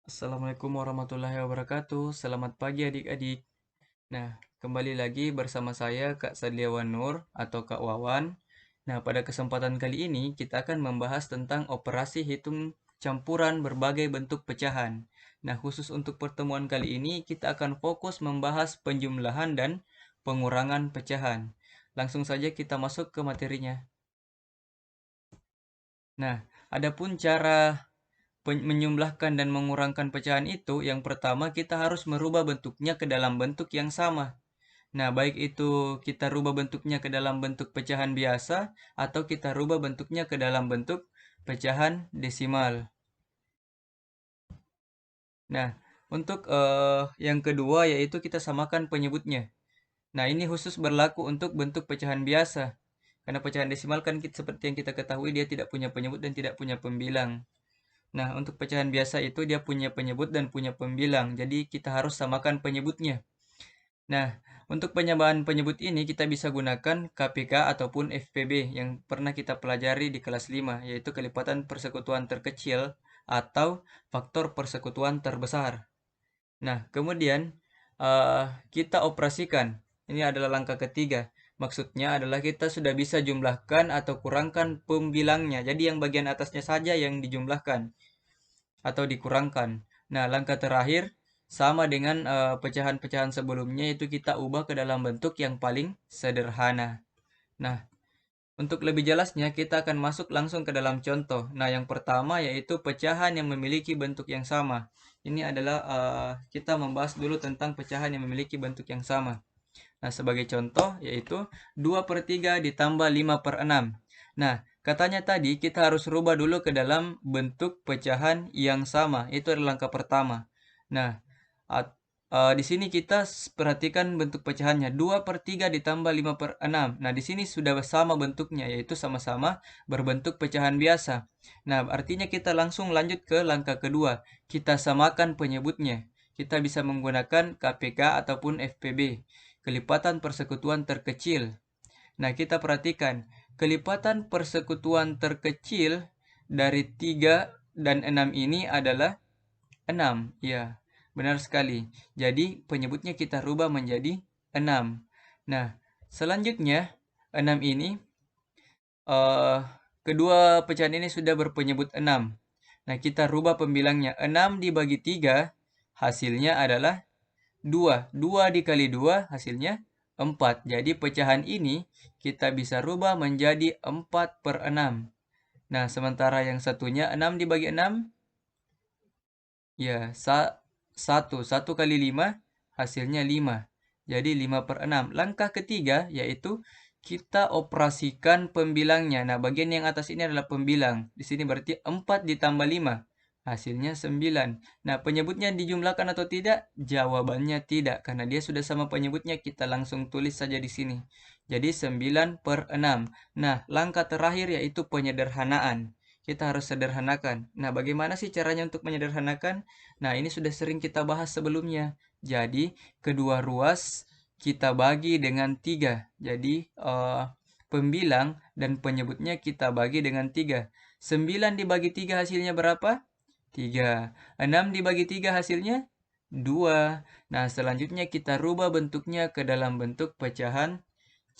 Assalamualaikum warahmatullahi wabarakatuh. Selamat pagi adik-adik. Nah, kembali lagi bersama saya Kak Sadliawan Nur atau Kak Wawan. Nah, pada kesempatan kali ini kita akan membahas tentang operasi hitung campuran berbagai bentuk pecahan. Nah, khusus untuk pertemuan kali ini kita akan fokus membahas penjumlahan dan pengurangan pecahan. Langsung saja kita masuk ke materinya. Nah, adapun cara menyumlahkan dan mengurangkan pecahan itu, yang pertama kita harus merubah bentuknya ke dalam bentuk yang sama. Nah, baik itu kita rubah bentuknya ke dalam bentuk pecahan biasa atau kita rubah bentuknya ke dalam bentuk pecahan desimal. Nah, untuk yang kedua yaitu kita samakan penyebutnya. Nah, ini khusus berlaku untuk bentuk pecahan biasa. Karena pecahan desimal kan seperti yang kita ketahui dia tidak punya penyebut dan tidak punya pembilang. Nah, untuk pecahan biasa itu dia punya penyebut dan punya pembilang. Jadi kita harus samakan penyebutnya. Nah, untuk penyamaan penyebut ini kita bisa gunakan KPK ataupun FPB yang pernah kita pelajari di kelas 5, yaitu kelipatan persekutuan terkecil atau faktor persekutuan terbesar. Nah, kemudian eh, kita operasikan. Ini adalah langkah ketiga. Maksudnya adalah kita sudah bisa jumlahkan atau kurangkan pembilangnya. Jadi yang bagian atasnya saja yang dijumlahkan atau dikurangkan. Nah, langkah terakhir sama dengan pecahan-pecahan sebelumnya, itu kita ubah ke dalam bentuk yang paling sederhana. Nah, untuk lebih jelasnya kita akan masuk langsung ke dalam contoh. Nah, yang pertama yaitu pecahan yang memiliki bentuk yang sama. Ini adalah kita membahas dulu tentang pecahan yang memiliki bentuk yang sama. Nah, sebagai contoh yaitu 2/3 ditambah 5/6. Nah, katanya tadi kita harus rubah dulu ke dalam bentuk pecahan yang sama. Itu adalah langkah pertama. Nah, di sini kita perhatikan bentuk pecahannya. 2/3 ditambah 5/6. Nah, di sini sudah sama bentuknya, yaitu sama-sama berbentuk pecahan biasa. Nah, artinya kita langsung lanjut ke langkah kedua. Kita samakan penyebutnya. Kita bisa menggunakan KPK ataupun FPB. Kelipatan persekutuan terkecil. Nah, kita perhatikan. Kelipatan persekutuan terkecil dari 3 dan 6 ini adalah 6. Ya, benar sekali. Jadi, penyebutnya kita rubah menjadi 6. Nah, selanjutnya 6 ini kedua pecahan ini sudah berpenyebut 6. Nah, kita rubah pembilangnya. 6 dibagi 3 hasilnya adalah 2. 2 dikali 2 hasilnya 4. Jadi pecahan ini kita bisa rubah menjadi 4/6. Nah, sementara yang satunya 6 dibagi 6, ya, 1. 1 kali 5 hasilnya 5. Jadi 5/6. Langkah ketiga yaitu kita operasikan pembilangnya. Nah, bagian yang atas ini adalah pembilang. Di sini berarti 4 ditambah 5. Hasilnya 9. Nah, penyebutnya dijumlahkan atau tidak? Jawabannya tidak. Karena dia sudah sama penyebutnya, kita langsung tulis saja di sini. Jadi 9/6. Nah, langkah terakhir yaitu penyederhanaan. Kita harus sederhanakan. Nah, bagaimana sih caranya untuk menyederhanakan? Nah, ini sudah sering kita bahas sebelumnya. Jadi, kedua ruas kita bagi dengan 3. Jadi, pembilang dan penyebutnya kita bagi dengan 3. 9 dibagi 3 hasilnya berapa? 3. 6 dibagi 3 hasilnya 2. Nah, selanjutnya kita rubah bentuknya ke dalam bentuk pecahan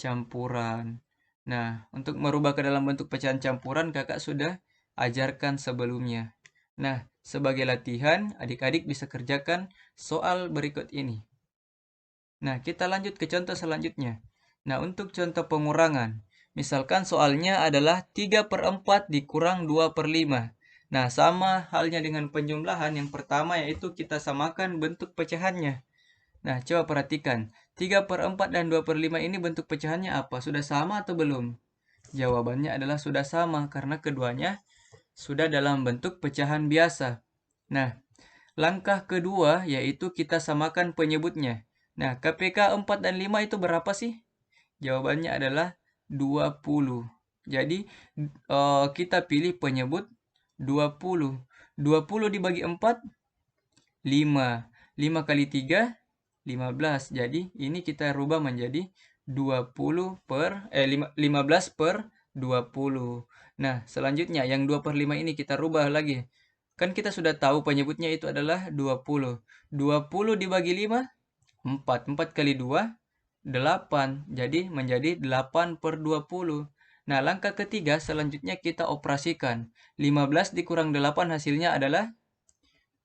campuran. Nah, untuk merubah ke dalam bentuk pecahan campuran kakak sudah ajarkan sebelumnya. Nah, sebagai latihan, adik-adik bisa kerjakan soal berikut ini. Nah, kita lanjut ke contoh selanjutnya. Nah, untuk contoh pengurangan, misalkan soalnya adalah 3/4 dikurang 2/5. Nah, sama halnya dengan penjumlahan, yang pertama yaitu kita samakan bentuk pecahannya. Nah, coba perhatikan. 3/4 dan 2/5 ini bentuk pecahannya apa? Sudah sama atau belum? Jawabannya adalah sudah sama, karena keduanya sudah dalam bentuk pecahan biasa. Nah, langkah kedua yaitu kita samakan penyebutnya. Nah, KPK 4 dan 5 itu berapa sih? Jawabannya adalah 20. Jadi, kita pilih penyebut 20. 20 dibagi 4, 5. 5 kali 3, 15. Jadi, ini kita rubah menjadi 15/20. Nah, selanjutnya yang 2/5 ini kita rubah lagi. Kan kita sudah tahu penyebutnya itu adalah 20. 20 dibagi 5, 4. 4 kali 2, 8. Jadi menjadi 8/20. Nah, langkah ketiga selanjutnya kita operasikan. 15 dikurang 8 hasilnya adalah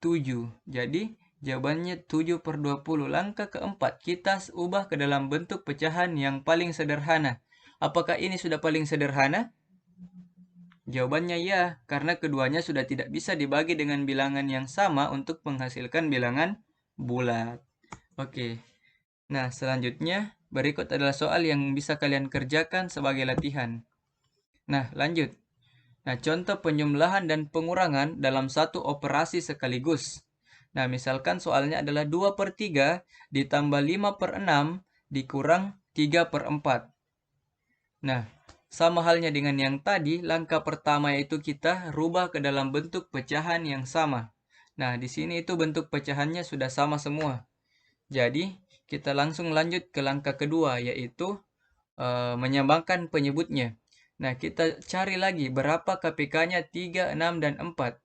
7. Jadi jawabannya 7/20. Langkah keempat, kita ubah ke dalam bentuk pecahan yang paling sederhana. Apakah ini sudah paling sederhana? Jawabannya ya, karena keduanya sudah tidak bisa dibagi dengan bilangan yang sama untuk menghasilkan bilangan bulat. Oke. Nah, selanjutnya berikut adalah soal yang bisa kalian kerjakan sebagai latihan. Nah, lanjut. Nah, contoh penjumlahan dan pengurangan dalam satu operasi sekaligus. Nah, misalkan soalnya adalah 2/3 ditambah 5/6 dikurang 3/4. Nah, sama halnya dengan yang tadi, langkah pertama yaitu kita rubah ke dalam bentuk pecahan yang sama. Nah, di sini itu bentuk pecahannya sudah sama semua. Jadi, kita langsung lanjut ke langkah kedua, yaitu menyamakan penyebutnya. Nah, kita cari lagi berapa KPK-nya 3, 6, dan 4.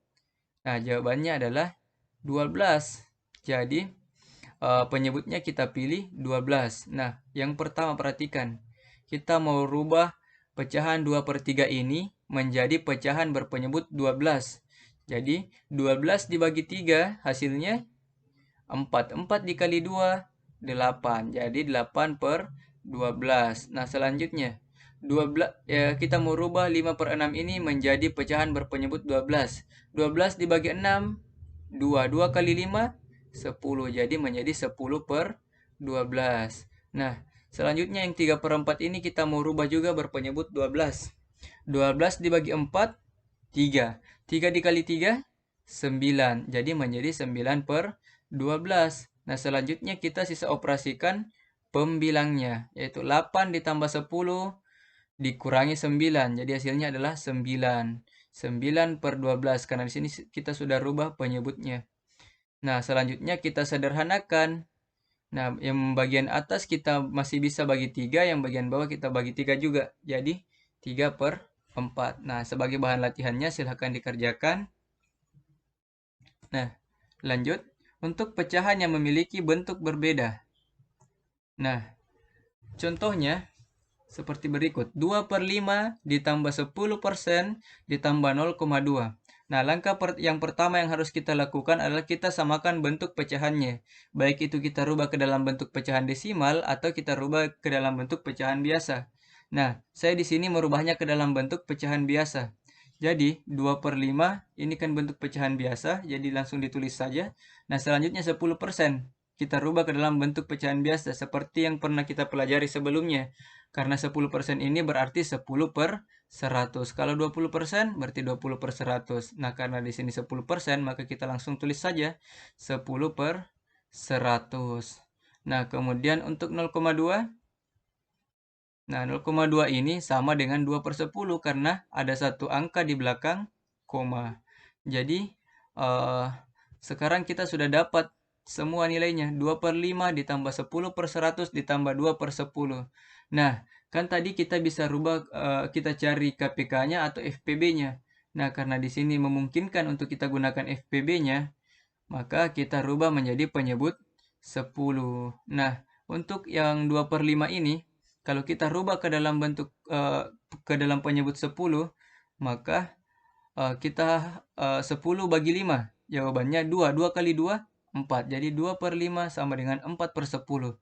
Nah, jawabannya adalah 12. Jadi, penyebutnya kita pilih 12. Nah, yang pertama perhatikan. Kita mau rubah pecahan 2/3 ini menjadi pecahan berpenyebut 12. Jadi, 12 dibagi 3 hasilnya 4. 4 dikali 2, 8. Jadi 8/12. Nah, selanjutnya 12 kita mau rubah 5/6 ini menjadi pecahan berpenyebut 12. 12 dibagi 6, 2. 2 kali 5, 10. Jadi menjadi 10/12. Nah, selanjutnya yang 3/4 ini kita mau rubah juga berpenyebut 12. 12 dibagi 4, 3. 3 dikali 3, 9. Jadi menjadi 9/12. Nah, selanjutnya kita sisa operasikan pembilangnya, yaitu 8 ditambah 10 dikurangi 9. Jadi hasilnya adalah 9. 9/12, karena di sini kita sudah rubah penyebutnya. Nah, selanjutnya kita sederhanakan. Nah, yang bagian atas kita masih bisa bagi 3, yang bagian bawah kita bagi 3 juga. Jadi 3/4. Nah, sebagai bahan latihannya silahkan dikerjakan. Nah, lanjut. Untuk pecahan yang memiliki bentuk berbeda. Nah, contohnya seperti berikut. 2/5 ditambah 10% ditambah 0,2. Nah, langkah yang pertama yang harus kita lakukan adalah kita samakan bentuk pecahannya. Baik itu kita rubah ke dalam bentuk pecahan desimal atau kita rubah ke dalam bentuk pecahan biasa. Nah, saya di sini merubahnya ke dalam bentuk pecahan biasa. Jadi, 2/5 ini kan bentuk pecahan biasa, jadi langsung ditulis saja. Nah, selanjutnya 10%. Kita rubah ke dalam bentuk pecahan biasa seperti yang pernah kita pelajari sebelumnya. Karena 10% ini berarti 10/100. Kalau 20% berarti 20/100. Nah, karena di sini 10%, maka kita langsung tulis saja 10/100. Nah, kemudian untuk 0,2. Nah, 0,2 ini sama dengan 2/10 karena ada satu angka di belakang koma. Jadi, sekarang kita sudah dapat semua nilainya. 2/5 ditambah 10/100 ditambah 2/10. Nah, kan tadi kita bisa rubah, kita cari KPK-nya atau FPB-nya. Nah, karena di sini memungkinkan untuk kita gunakan FPB-nya, maka kita rubah menjadi penyebut 10. Nah, untuk yang 2/5 ini, kalau kita rubah ke dalam bentuk ke dalam penyebut 10, maka kita 10 bagi 5. Jawabannya 2. 2 kali 2, 4. Jadi 2/5 sama dengan 4/10.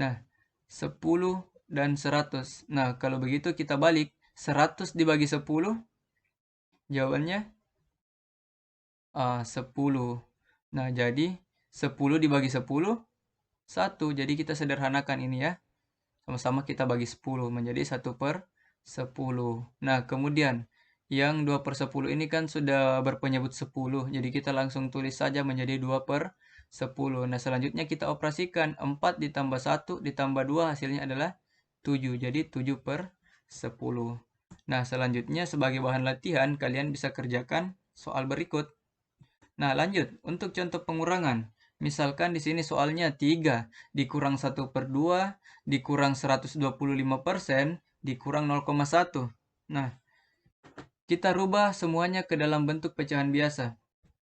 Nah, 10 dan 100. Nah, kalau begitu kita balik. 100 dibagi 10, jawabannya 10. Nah, jadi 10 dibagi 10, 1. Jadi kita sederhanakan ini ya. Sama-sama kita bagi 10 menjadi 1/10. Nah, kemudian yang 2/10 ini kan sudah berpenyebut 10. Jadi kita langsung tulis saja menjadi 2/10. Nah, selanjutnya kita operasikan. 4 ditambah 1 ditambah 2 hasilnya adalah 7. Jadi 7/10. Nah, selanjutnya sebagai bahan latihan kalian bisa kerjakan soal berikut. Nah, lanjut untuk contoh pengurangan. Misalkan di sini soalnya 3 dikurang 1/2 dikurang 125% dikurang 0,1. Nah, kita rubah semuanya ke dalam bentuk pecahan biasa.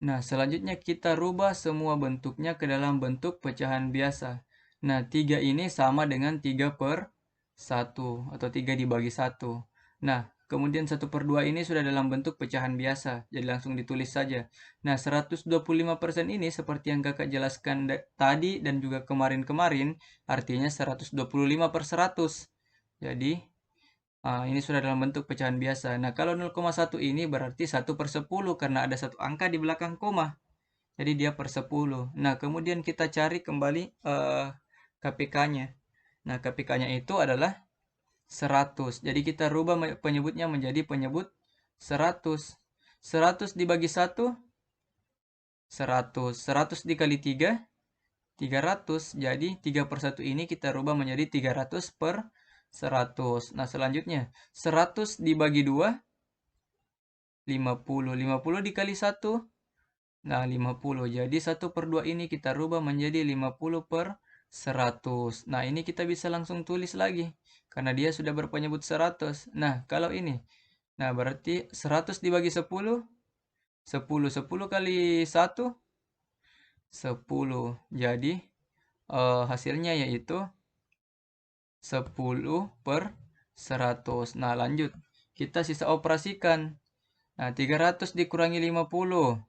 Nah, selanjutnya kita rubah semua bentuknya ke dalam bentuk pecahan biasa. Nah, 3 ini sama dengan 3/1 atau 3 dibagi 1. Nah, kemudian 1/2 ini sudah dalam bentuk pecahan biasa, jadi langsung ditulis saja. Nah, 125% ini seperti yang kakak jelaskan tadi dan juga kemarin-kemarin, artinya 125/100. Jadi, ini sudah dalam bentuk pecahan biasa. Nah, kalau 0,1 ini berarti 1/10 karena ada satu angka di belakang koma. Jadi dia per 10. Nah, kemudian kita cari kembali KPK-nya. Nah, KPK-nya itu adalah 100. Jadi kita rubah penyebutnya menjadi penyebut 100. 100 dibagi 1, 100. 100 dikali 3, 300. Jadi 3/1 ini kita rubah menjadi 300/100. Nah, selanjutnya 100 dibagi 2, 50. 50 dikali 1, nah, 50. Jadi 1/2 ini kita rubah menjadi 50/100. Nah, ini kita bisa langsung tulis lagi. Karena dia sudah berpenyebut 100. Nah, kalau ini. Nah, berarti 100 dibagi 10. 10. 10 kali 1. 10. Jadi, hasilnya yaitu 10/100. Nah, lanjut. Kita sisa operasikan. Nah, 300 dikurangi 50.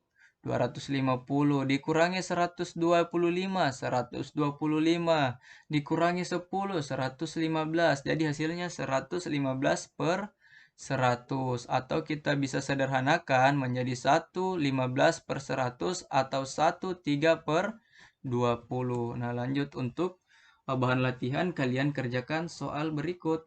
250 dikurangi 125, 125 dikurangi 10, 115. Jadi hasilnya 115/100, atau kita bisa sederhanakan menjadi 115/100 atau 13/20. Nah, lanjut untuk bahan latihan, kalian kerjakan soal berikut.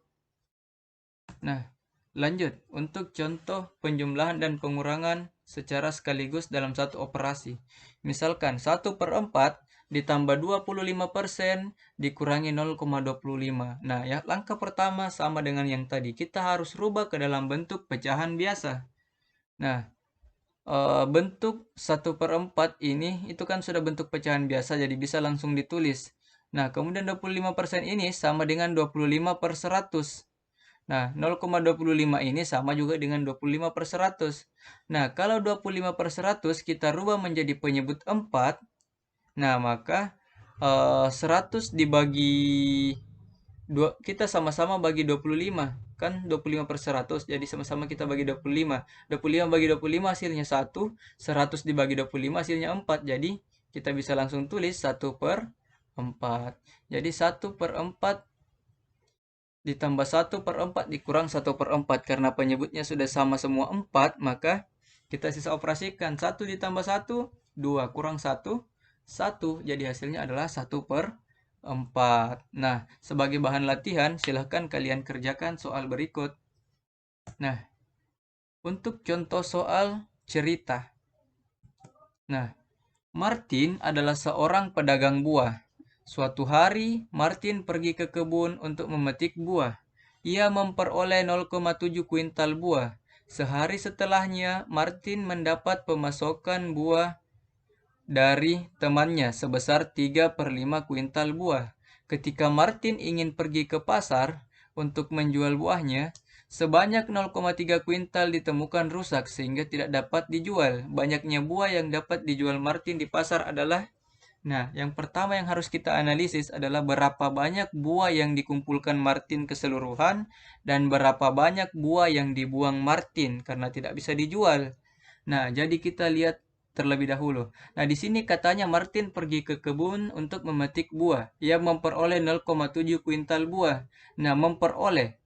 Nah, lanjut untuk contoh penjumlahan dan pengurangan secara sekaligus dalam satu operasi. Misalkan 1/4 ditambah 25% dikurangi 0,25. Nah, ya, langkah pertama sama dengan yang tadi. Kita harus rubah ke dalam bentuk pecahan biasa. Nah, bentuk 1/4 ini itu kan sudah bentuk pecahan biasa, jadi bisa langsung ditulis. Nah, kemudian 25% ini sama dengan 25/100. Nah, 0,25 ini sama juga dengan 25/100. Nah, kalau 25/100 kita rubah menjadi penyebut 4, nah maka 100 dibagi 2, kita sama-sama bagi 25. Kan 25/100, jadi sama-sama kita bagi 25. 25 bagi 25 hasilnya 1, 100 dibagi 25 hasilnya 4. Jadi, kita bisa langsung tulis 1/4. Jadi, 1/4 ditambah 1/4 dikurang 1/4, karena penyebutnya sudah sama semua 4, maka kita sisa operasikan. 1 ditambah 1, 2, kurang 1, 1. Jadi hasilnya adalah 1/4. Nah, sebagai bahan latihan, silahkan kalian kerjakan soal berikut. Nah, untuk contoh soal cerita. Nah, Martin adalah seorang pedagang buah. Suatu hari, Martin pergi ke kebun untuk memetik buah. Ia memperoleh 0,7 kuintal buah. Sehari setelahnya, Martin mendapat pemasokan buah dari temannya sebesar 3/5 kuintal buah. Ketika Martin ingin pergi ke pasar untuk menjual buahnya, sebanyak 0,3 kuintal ditemukan rusak sehingga tidak dapat dijual. Banyaknya buah yang dapat dijual Martin di pasar adalah, nah, yang pertama yang harus kita analisis adalah berapa banyak buah yang dikumpulkan Martin keseluruhan dan berapa banyak buah yang dibuang Martin karena tidak bisa dijual. Nah, jadi kita lihat terlebih dahulu. Nah, di sini katanya Martin pergi ke kebun untuk memetik buah. Ia memperoleh 0,7 kuintal buah. Nah, memperoleh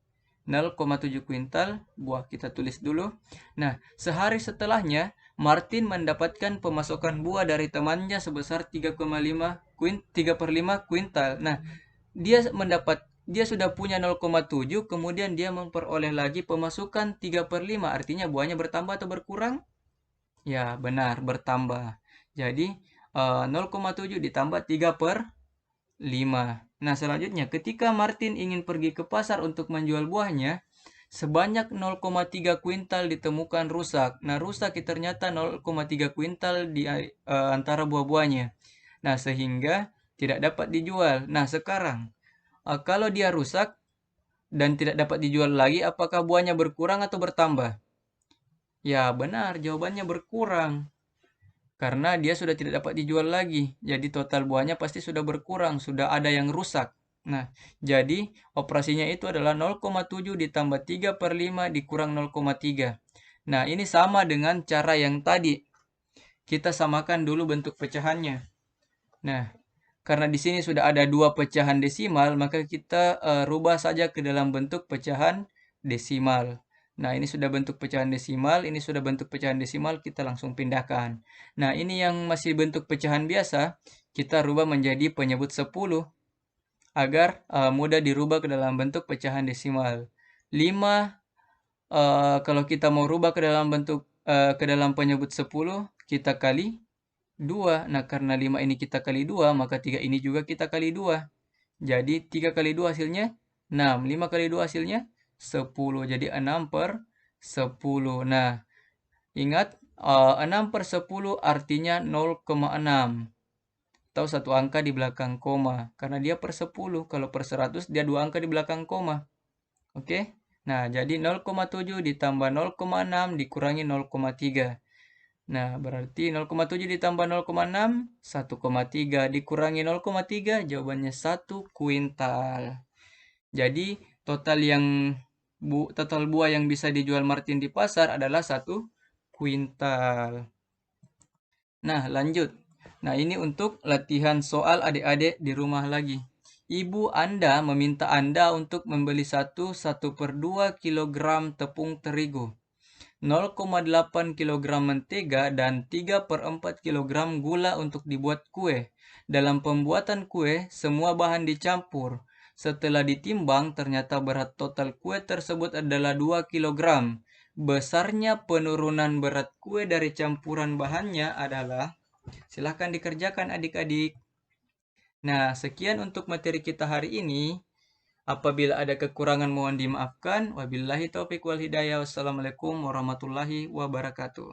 0,7 kuintal buah. Kita tulis dulu. Nah, sehari setelahnya, Martin mendapatkan pemasokan buah dari temannya sebesar 3/5 kuintal. Nah, dia sudah punya 0,7, kemudian dia memperoleh lagi pemasukan 3/5. Artinya buahnya bertambah atau berkurang? Ya, benar, bertambah. Jadi, 0,7 ditambah 3/5. Nah, selanjutnya, ketika Martin ingin pergi ke pasar untuk menjual buahnya, sebanyak 0,3 kuintal ditemukan rusak. Nah, rusak ternyata 0,3 kuintal di antara buah-buahnya. Nah, sehingga tidak dapat dijual. Nah, sekarang, kalau dia rusak dan tidak dapat dijual lagi, apakah buahnya berkurang atau bertambah? Ya, benar, jawabannya berkurang. karena dia sudah tidak dapat dijual lagi. Jadi total buahnya pasti sudah berkurang, sudah ada yang rusak. Nah, jadi operasinya itu adalah 0,7 ditambah 3 per 5 dikurang 0,3. Nah, ini sama dengan cara yang tadi. Kita samakan dulu bentuk pecahannya. Nah, karena di sini sudah ada dua pecahan desimal, maka kita rubah saja ke dalam bentuk pecahan desimal. Nah, ini sudah bentuk pecahan desimal, ini sudah bentuk pecahan desimal, kita langsung pindahkan. Nah, ini yang masih bentuk pecahan biasa, kita rubah menjadi penyebut 10 agar mudah dirubah ke dalam bentuk pecahan desimal. 5 kalau kita mau rubah ke dalam bentuk ke dalam penyebut 10, kita kali 2. Nah, karena 5 ini kita kali 2, maka 3 ini juga kita kali 2. Jadi 3 kali 2 hasilnya 6. 5 kali 2 hasilnya 10. Jadi 6 per 10. Nah, ingat 6 per 10 artinya 0,6. Atau satu angka di belakang koma. Karena dia per 10. Kalau per 100 dia dua angka di belakang koma. Oke? Nah, jadi 0,7 ditambah 0,6 dikurangi 0,3. Nah, berarti 0,7 ditambah 0,6, 1,3 dikurangi 0,3, jawabannya 1 kuintal. Jadi, total buah yang bisa dijual Martin di pasar adalah 1 kuintal. Nah, lanjut. Nah, ini untuk latihan soal adik-adik di rumah lagi. Ibu Anda meminta Anda untuk membeli 1/2 kilogram tepung terigu, 0,8 kg mentega, dan 3/4 kg gula untuk dibuat kue. Dalam pembuatan kue, semua bahan dicampur. Setelah ditimbang, ternyata berat total kue tersebut adalah 2 kg. Besarnya penurunan berat kue dari campuran bahannya adalah... Silahkan dikerjakan adik-adik. Nah, sekian untuk materi kita hari ini. Apabila ada kekurangan mohon dimaafkan. Wabillahi taufiq wal hidayah. Wassalamualaikum warahmatullahi wabarakatuh.